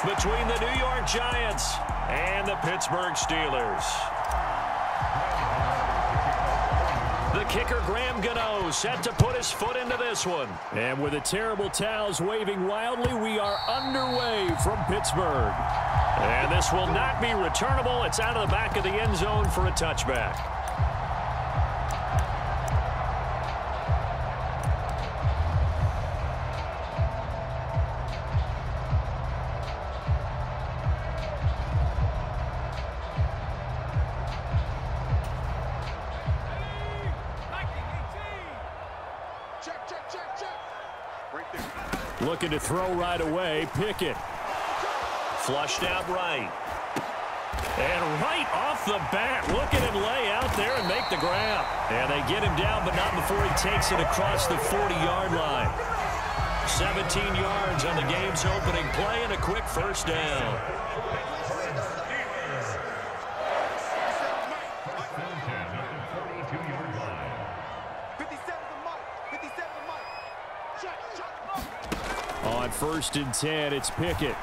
between the New York Giants and the Pittsburgh Steelers. The kicker, Graham Gano, set to put his foot into this one. And with the terrible towels waving wildly, we are underway from Pittsburgh. And this will not be returnable. It's out of the back of the end zone for a touchback. Looking to throw right away. Pickett. Flushed out right. And right off the bat, look at him lay out there and make the grab. And they get him down, but not before he takes it across the 40-yard line. 17 yards on the game's opening play and a quick first down. On 1st and 10, it's Pickett.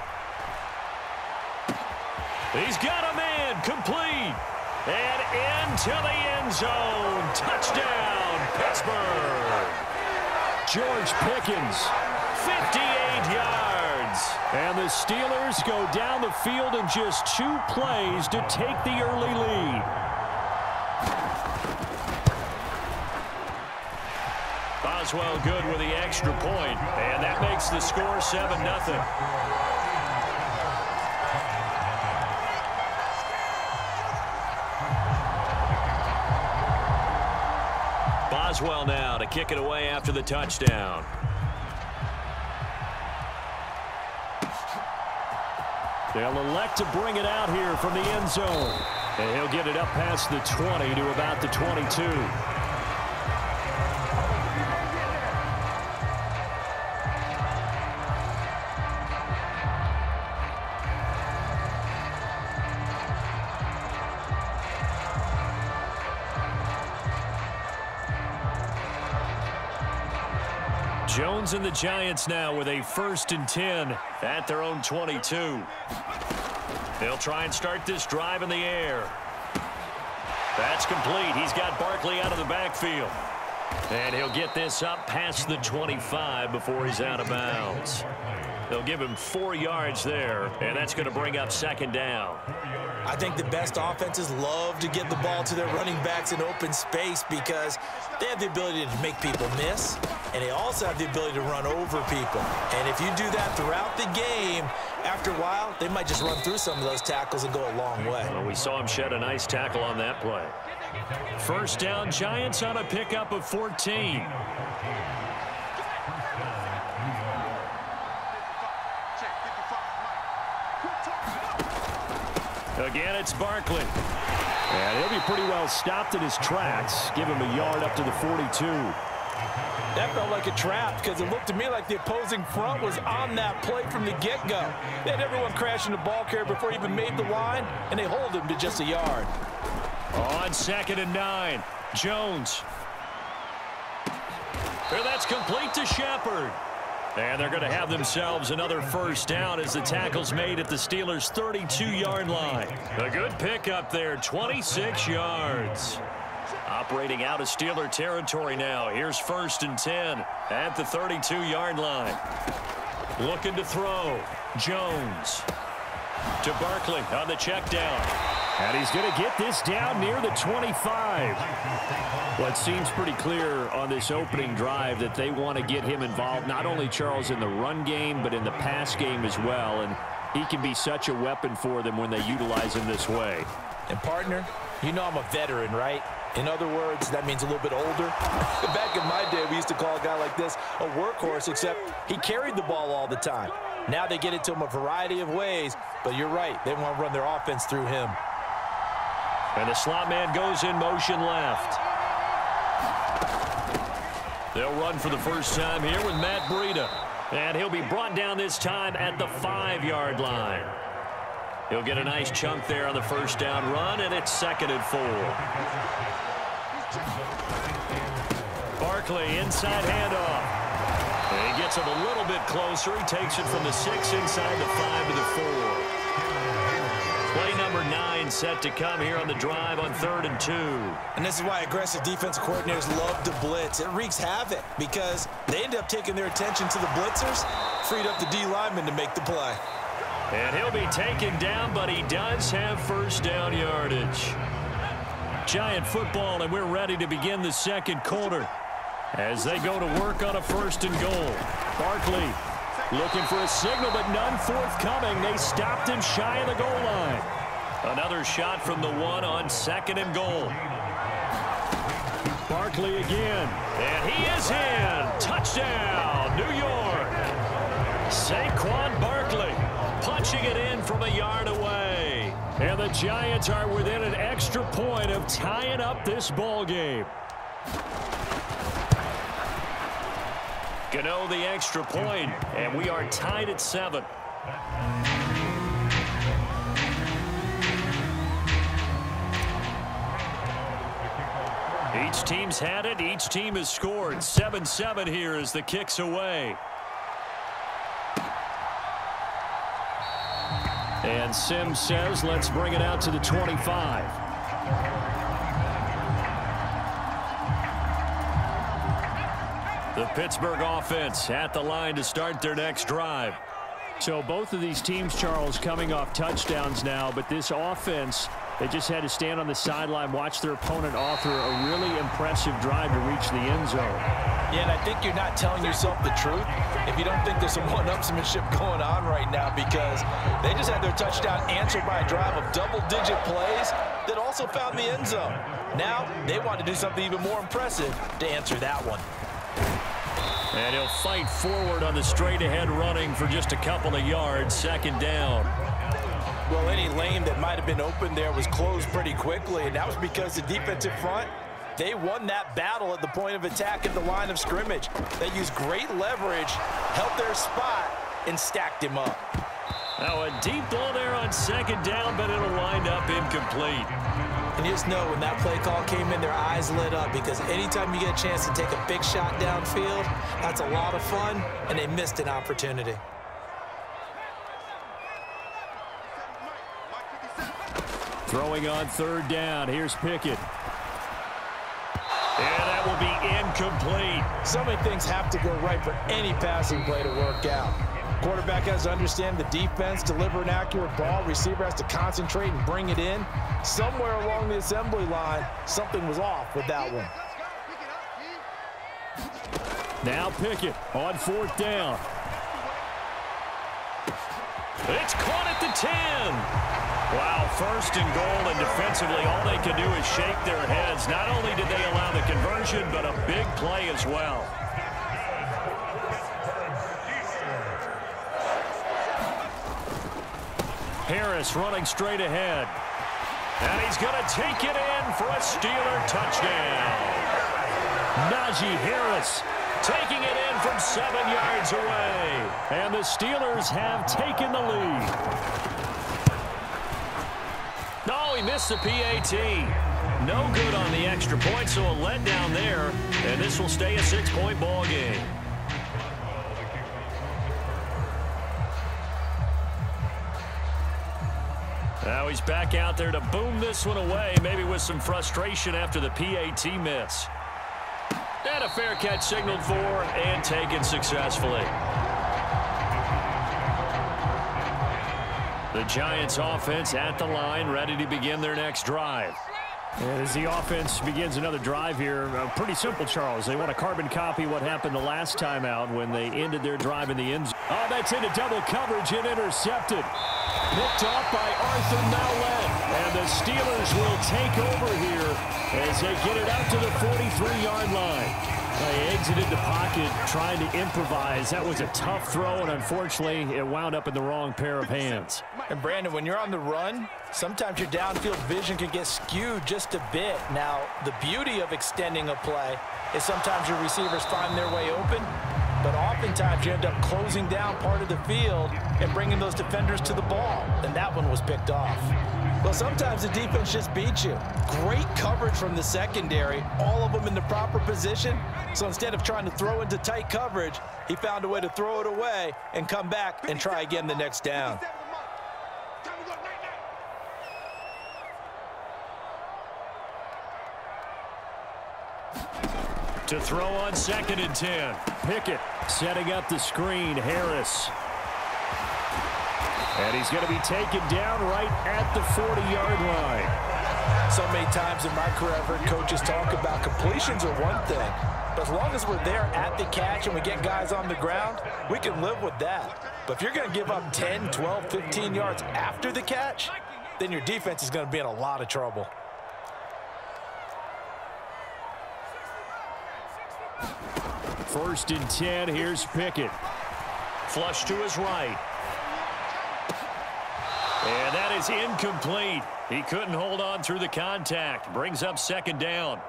He's got a man, complete. And into the end zone. Touchdown, Pittsburgh. George Pickens, 58 yards. And the Steelers go down the field in just 2 plays to take the early lead. Boswell good with the extra point, and that makes the score 7-0. Boswell now to kick it away after the touchdown. They'll elect to bring it out here from the end zone. And he'll get it up past the 20 to about the 22. Jones and the Giants now with a 1st and 10 at their own 22. They'll try and start this drive in the air. That's complete. He's got Barkley out of the backfield. And he'll get this up past the 25 before he's out of bounds. They'll give him 4 yards there, and that's going to bring up 2nd down. I think the best offenses love to get the ball to their running backs in open space because they have the ability to make people miss, and they also have the ability to run over people. And if you do that throughout the game, after a while, they might just run through some of those tackles and go a long way. Well, we saw him shed a nice tackle on that play. 1st down, Giants on a pickup of 14. Again, it's Barkley. And he'll be pretty well stopped in his tracks. Give him a yard up to the 42. That felt like a trap because it looked to me like the opposing front was on that play from the get-go. They had everyone crashing the ball carrier before he even made the line, and they hold him to just a yard. On 2nd and 9, Jones. And that's complete to Shepard. And they're going to have themselves another 1st down as the tackle's made at the Steelers' 32-yard line. A good pickup there, 26 yards. Operating out of Steeler territory now. Here's 1st and 10 at the 32-yard line. Looking to throw. Jones to Barkley on the check down. And he's going to get this down near the 25. Well, it seems pretty clear on this opening drive that they want to get him involved, not only, Charles, in the run game, but in the pass game as well. And he can be such a weapon for them when they utilize him this way. And, partner, you know I'm a veteran, right? In other words, that means a little bit older. Back in my day, we used to call a guy like this a workhorse, except he carried the ball all the time. Now they get it to him a variety of ways, but you're right. They want to run their offense through him. And the slot man goes in motion left. They'll run for the first time here with Matt Breida. And he'll be brought down this time at the 5-yard line. He'll get a nice chunk there on the 1st down run, and it's 2nd and 4. Barkley, inside handoff. And he gets him a little bit closer. He takes it from the 6 inside the 5 to the 4. number 9 set to come here on the drive on 3rd and 2. And this is why aggressive defensive coordinators love to blitz. It wreaks havoc because they end up taking their attention to the blitzers, freed up the D lineman to make the play. And he'll be taken down, but he does have first down yardage. Giant football, and we're ready to begin the second quarter as they go to work on a 1st and goal. Barkley looking for a signal, but none forthcoming. They stopped him shy of the goal line. Another shot from the 1 on 2nd and goal. Barkley again, and he is in. Touchdown, New York. Saquon Barkley punching it in from a yard away. And the Giants are within an extra point of tying up this ball game. Gano the extra point, and we are tied at 7. Each team's had it. Each team has scored. 7-7 here as the kick's away. And Sims says, let's bring it out to the 25. The Pittsburgh offense at the line to start their next drive. So both of these teams, Charles, coming off touchdowns now, but this offense, they just had to stand on the sideline, watch their opponent author a really impressive drive to reach the end zone. Yeah, and I think you're not telling yourself the truth if you don't think there's some one-upsmanship going on right now, because they just had their touchdown answered by a drive of double-digit plays that also found the end zone. Now they want to do something even more impressive to answer that one. And he'll fight forward on the straight-ahead running for just a couple of yards. 2nd down. Well, any lane that might have been open there was closed pretty quickly, and that was because the defensive front, they won that battle at the point of attack at the line of scrimmage. They used great leverage, held their spot, and stacked him up. Now a deep ball there on 2nd down, but it'll wind up incomplete. And you just know when that play call came in, their eyes lit up, because anytime you get a chance to take a big shot downfield, that's a lot of fun, and they missed an opportunity. Throwing on 3rd down. Here's Pickett. And that will be incomplete. So many things have to go right for any passing play to work out. Quarterback has to understand the defense, deliver an accurate ball. Receiver has to concentrate and bring it in. Somewhere along the assembly line, something was off with that one. Now Pickett on 4th down. It's caught at the 10. Wow, 1st and goal, and defensively all they can do is shake their heads. Not only did they allow the conversion, but a big play as well. Harris running straight ahead. And he's going to take it in for a Steeler touchdown. Najee Harris taking it in from 7 yards away. And the Steelers have taken the lead. No, he missed the PAT. No good on the extra point, so a letdown there. And this will stay a 6-point ball game. Now he's back out there to boom this one away, maybe with some frustration after the PAT miss. And a fair catch signaled for and taken successfully. The Giants offense at the line, ready to begin their next drive. And as the offense begins another drive here, pretty simple, Charles. They want to carbon copy what happened the last time out when they ended their drive in the end zone. Oh, that's into double coverage and intercepted. Picked off by Arthur Maulet. And the Steelers will take over here as they get it out to the 43-yard line. They exited the pocket trying to improvise. That was a tough throw, and unfortunately, it wound up in the wrong pair of hands. And Brandon, when you're on the run, sometimes your downfield vision can get skewed just a bit. Now, the beauty of extending a play is sometimes your receivers find their way open, but oftentimes you end up closing down part of the field and bringing those defenders to the ball, and that one was picked off. Well, sometimes the defense just beats you. Great coverage from the secondary, all of them in the proper position. So instead of trying to throw into tight coverage, he found a way to throw it away and come back and try again the next down. To throw on 2nd and 10. Pickett setting up the screen. Harris. And he's going to be taken down right at the 40-yard line. So many times in my career, I've heard coaches talk about completions are one thing. But as long as we're there at the catch and we get guys on the ground, we can live with that. But if you're going to give up 10, 12, 15 yards after the catch, then your defense is going to be in a lot of trouble. First and 10, here's Pickett. Flush to his right. And that is incomplete. He couldn't hold on through the contact. Brings up 2nd down.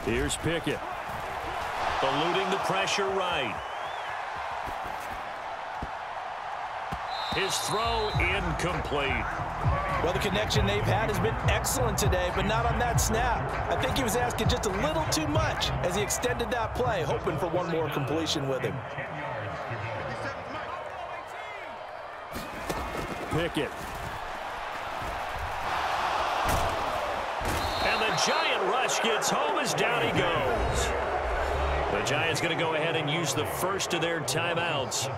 Here's Pickett. Eluding the pressure right. His throw incomplete. Well, the connection they've had has been excellent today, but not on that snap. I think he was asking just a little too much as he extended that play, hoping for one more completion with him. Pickett. And the Giant rush gets home as down he goes. The Giants going to go ahead and use the first of their timeouts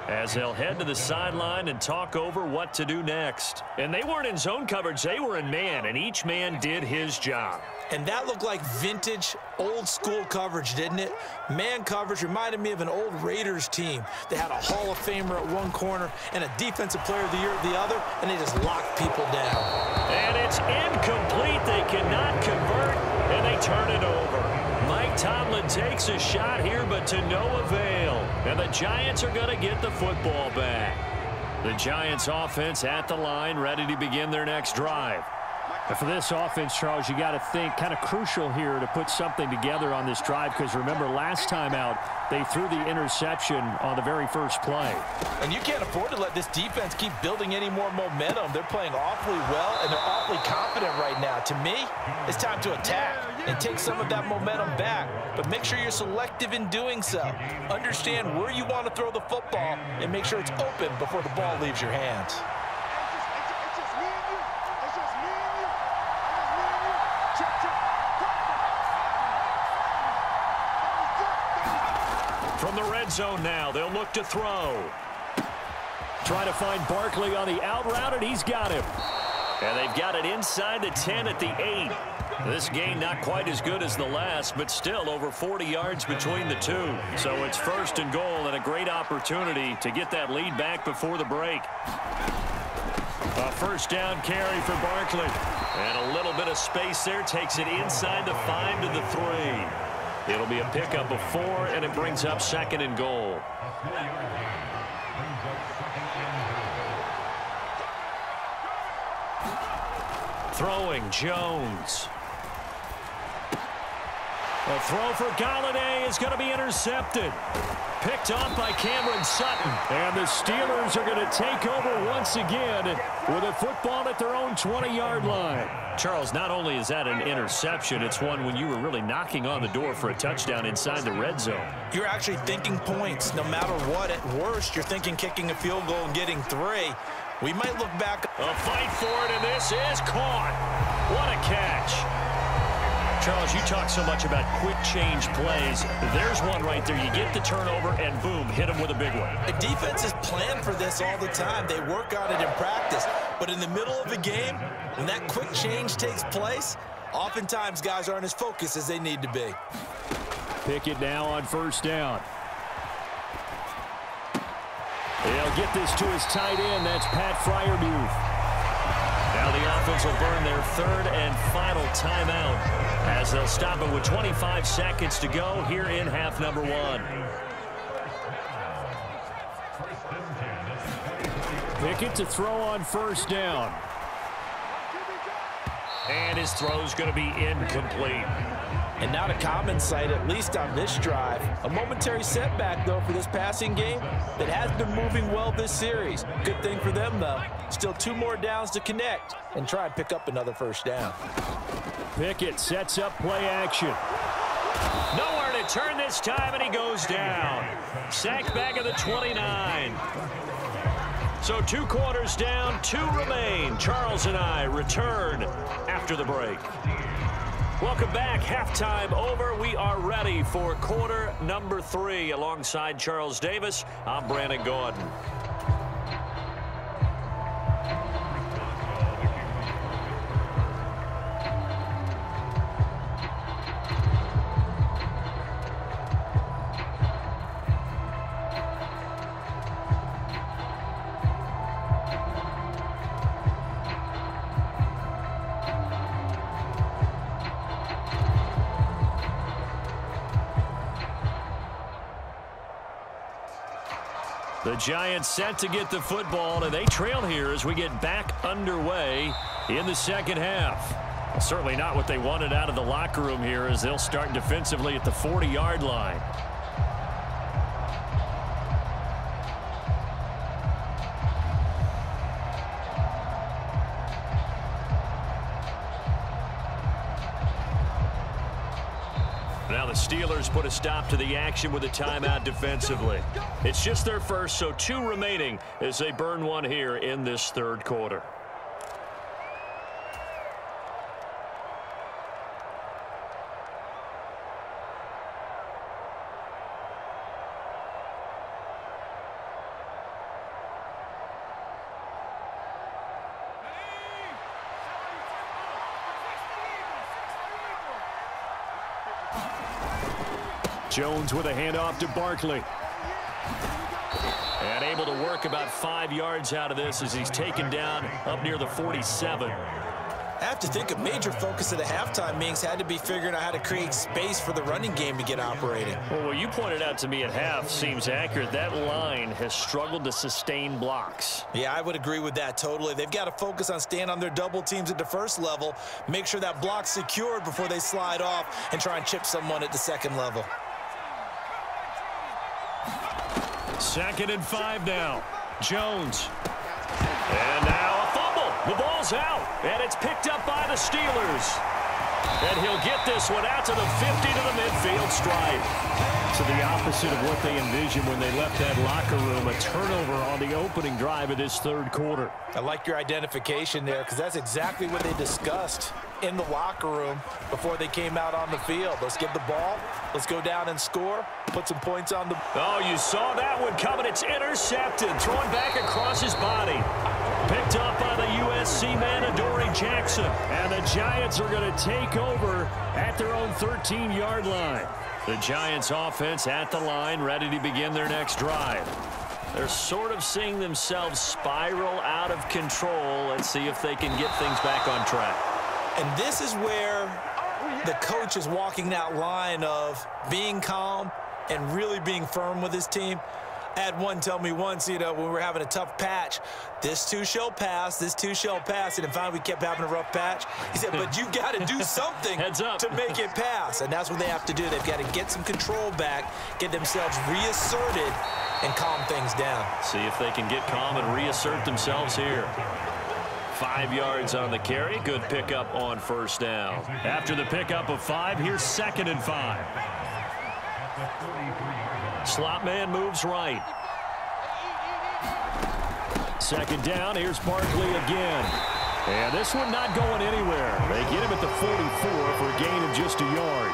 as they'll head to the sideline and talk over what to do next. And they weren't in zone coverage. They were in man, and each man did his job. And that looked like vintage, old-school coverage, didn't it? Man coverage reminded me of an old Raiders team. They had a Hall of Famer at one corner and a Defensive Player of the Year at the other, and they just locked people down. And it's incomplete. They cannot convert, and they turn it over. Mike Tomlin takes a shot here, but to no avail. And the Giants are going to get the football back. The Giants offense at the line, ready to begin their next drive. And for this offense, Charles, you got to think kind of crucial here to put something together on this drive, because remember last time out they threw the interception on the very first play. And you can't afford to let this defense keep building any more momentum. They're playing awfully well, and they're awfully confident right now. To me, it's time to attack and take some of that momentum back, but make sure you're selective in doing so. Understand where you want to throw the football and make sure it's open before the ball leaves your hands. From the red zone now, they'll look to throw. Try to find Barkley on the out route, and he's got him. And they've got it inside the 10 at the 8. This gain not quite as good as the last, but still over 40 yards between the two. So it's 1st and goal and a great opportunity to get that lead back before the break. A 1st down carry for Barkley. And a little bit of space there takes it inside the 5 to the 3. It'll be a pickup of 4, and it brings up 2nd and goal. Throwing, Jones. A throw for Golladay is going to be intercepted. Picked off by Cameron Sutton. And the Steelers are going to take over once again with a football at their own 20-yard line. Charles, not only is that an interception, it's one when you were really knocking on the door for a touchdown inside the red zone. You're actually thinking points no matter what. At worst, you're thinking kicking a field goal and getting 3. We might look back. A fight for it, and this is caught. What a catch. Charles, you talk so much about quick change plays. There's one right there. You get the turnover, and boom, hit him with a big one. The defenses plan for this all the time. They work on it in practice. But in the middle of the game, when that quick change takes place, oftentimes guys aren't as focused as they need to be. Pickett now on 1st down. They'll get this to his tight end. That's Pat Freiermuth. Now the offense will burn their 3rd and final timeout as they'll stop it with 25 seconds to go here in half number 1. Pickett to throw on 1st down. And his throw's going to be incomplete. And not a common sight, at least on this drive. A momentary setback, though, for this passing game that has been moving well this series. Good thing for them, though. Still 2 more downs to connect and try and pick up another 1st down. Pickett sets up play action. Nowhere to return this time, and he goes down. Sacked back at the 29. So 2 quarters down, 2 remain. Charles and I return after the break. Welcome back. Halftime over. We are ready for quarter number 3. Alongside Charles Davis, I'm Brandon Gaudin. The Giants set to get the football, and they trail here as we get back underway in the second half. Well, certainly not what they wanted out of the locker room here as they'll start defensively at the 40-yard line. Now the Steelers put a stop to the action with a timeout defensively. It's just their first, so 2 remaining as they burn one here in this third quarter. Jones with a handoff to Barkley. And able to work about 5 yards out of this as he's taken down up near the 47. I have to think a major focus of the halftime meetings had to be figuring out how to create space for the running game to get operating. Well, what you pointed out to me at half seems accurate. That line has struggled to sustain blocks. Yeah, I would agree with that totally. They've got to focus on staying on their double teams at the first level, make sure that block's secured before they slide off and try and chip someone at the second level. 2nd and 5 now. Jones. And now a fumble. The ball's out, and it's picked up by the Steelers. And he'll get this one out to the 50 to the midfield stripe. So the opposite of what they envisioned when they left that locker room, a turnover on the opening drive of this third quarter. I like your identification there because that's exactly what they discussed in the locker room before they came out on the field. Let's get the ball. Let's go down and score. Put some points on the... Oh, you saw that one coming. It's intercepted. Thrown back across his body. Picked up by the USC man, Adoree Jackson. And the Giants are going to take over at their own 13-yard line. The Giants offense at the line, ready to begin their next drive. They're sort of seeing themselves spiral out of control. Let's see if they can get things back on track. And this is where the coach is walking that line of being calm and really being firm with his team. I had one tell me once, when we were having a tough patch, this too shall pass, this too shall pass. And finally we kept having a rough patch. He said, but you've got to do something to make it pass. And that's what they have to do. They've got to get some control back, get themselves reasserted, and calm things down. See if they can get calm and reassert themselves here. 5 yards on the carry. Good pickup on first down. After the pickup of 5, here's 2nd and 5. Slot man moves right. 2nd down. Here's Barkley again. And this one not going anywhere. They get him at the 44 for a gain of just a yard.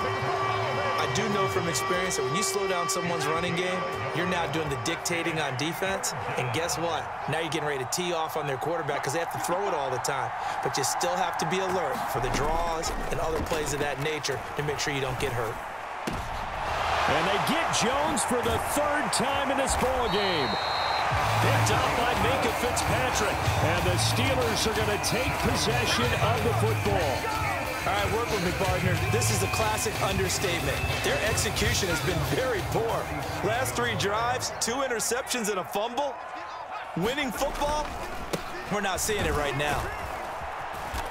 I do know from experience that when you slow down someone's running game, you're now doing the dictating on defense. And guess what? Now you're getting ready to tee off on their quarterback because they have to throw it all the time. But you still have to be alert for the draws and other plays of that nature to make sure you don't get hurt. And they get Jones for the 3rd time in this ball game. Picked up by Minkah Fitzpatrick. And the Steelers are going to take possession of the football. All right, work with me, partner. This is a classic understatement. Their execution has been very poor. Last 3 drives, 2 interceptions and a fumble. Winning football, we're not seeing it right now.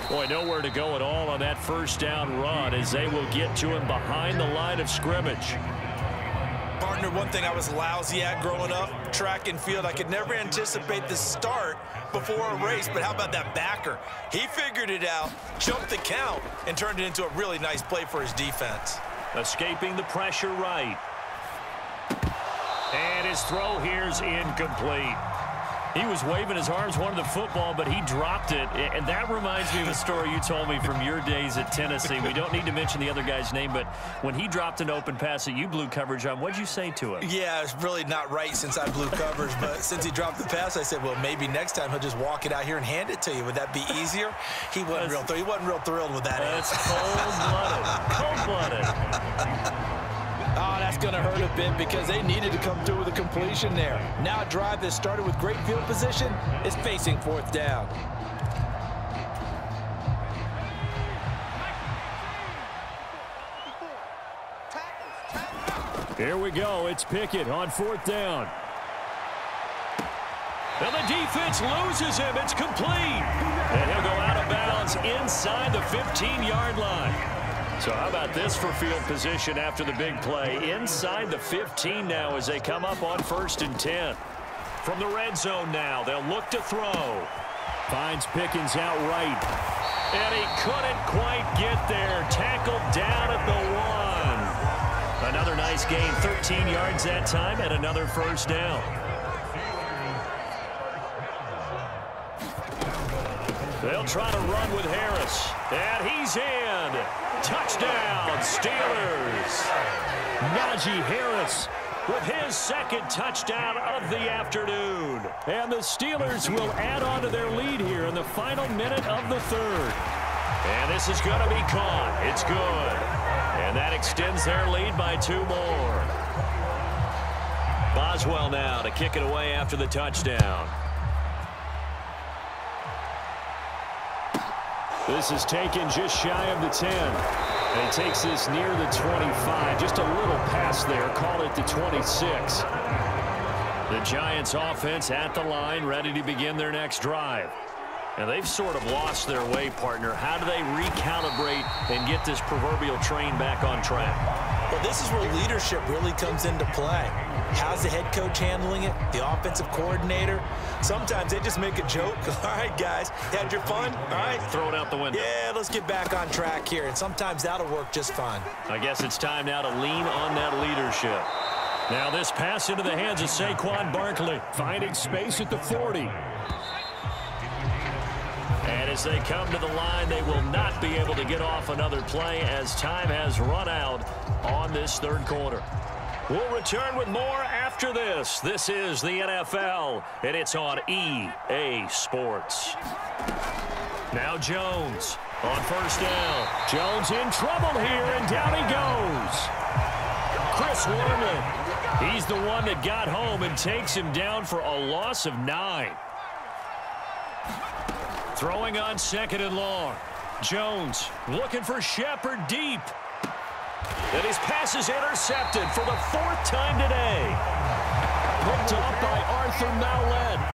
Boy, nowhere to go at all on that first down run as they will get to him behind the line of scrimmage. Partner, one thing I was lousy at growing up, track and field, I could never anticipate the start before a race, but how about that backer? He figured it out, jumped the count, and turned it into a really nice play for his defense. Escaping the pressure right. And his throw here is incomplete. He was waving his arms, wanted the football, but he dropped it. And that reminds me of a story you told me from your days at Tennessee. We don't need to mention the other guy's name, but when he dropped an open pass that you blew coverage on, what'd you say to him? Yeah, it's really not right since I blew coverage, but since he dropped the pass, I said, well, maybe next time he'll just walk it out here and hand it to you. Would that be easier? He wasn't real thrilled with that. That's cold-blooded. Cold-blooded. Oh, that's going to hurt a bit because they needed to come through with a completion there. Now a drive that started with great field position is facing fourth down. Here we go. It's Pickett on fourth down. And the defense loses him. It's complete. And he'll go out of bounds inside the 15-yard line. So how about this for field position after the big play? Inside the 15 now as they come up on 1st and 10. From the red zone now, they'll look to throw. Finds Pickens out right. And he couldn't quite get there. Tackled down at the 1. Another nice gain, 13 yards that time, and another first down. They'll try to run with Harris. And he's in. Touchdown, Steelers. Najee Harris with his second touchdown of the afternoon. And the Steelers will add on to their lead here in the final minute of the third. And this is going to be caught. It's good. And that extends their lead by 2 more. Boswell now to kick it away after the touchdown. This is taken just shy of the 10. And he takes this near the 25. Just a little pass there. Call it the 26. The Giants offense at the line, ready to begin their next drive. And they've sort of lost their way, partner. How do they recalibrate and get this proverbial train back on track? Well, this is where leadership really comes into play. How's the head coach handling it? The offensive coordinator? Sometimes they just make a joke. All right, guys, had your fun? All right. Throw it out the window. Yeah, let's get back on track here. And sometimes that'll work just fine. I guess it's time now to lean on that leadership. Now this pass into the hands of Saquon Barkley. Finding space at the 40. And as they come to the line, they will not be able to get off another play as time has run out on this third quarter. We'll return with more after this. This is the NFL, and it's on EA Sports. Now Jones on first down. Jones in trouble here, and down he goes. Chris Wormley, he's the one that got home and takes him down for a loss of 9. Throwing on 2nd and long. Jones looking for Shepard deep. And his pass is intercepted for the 4th time today. Picked up by Arthur Maulet.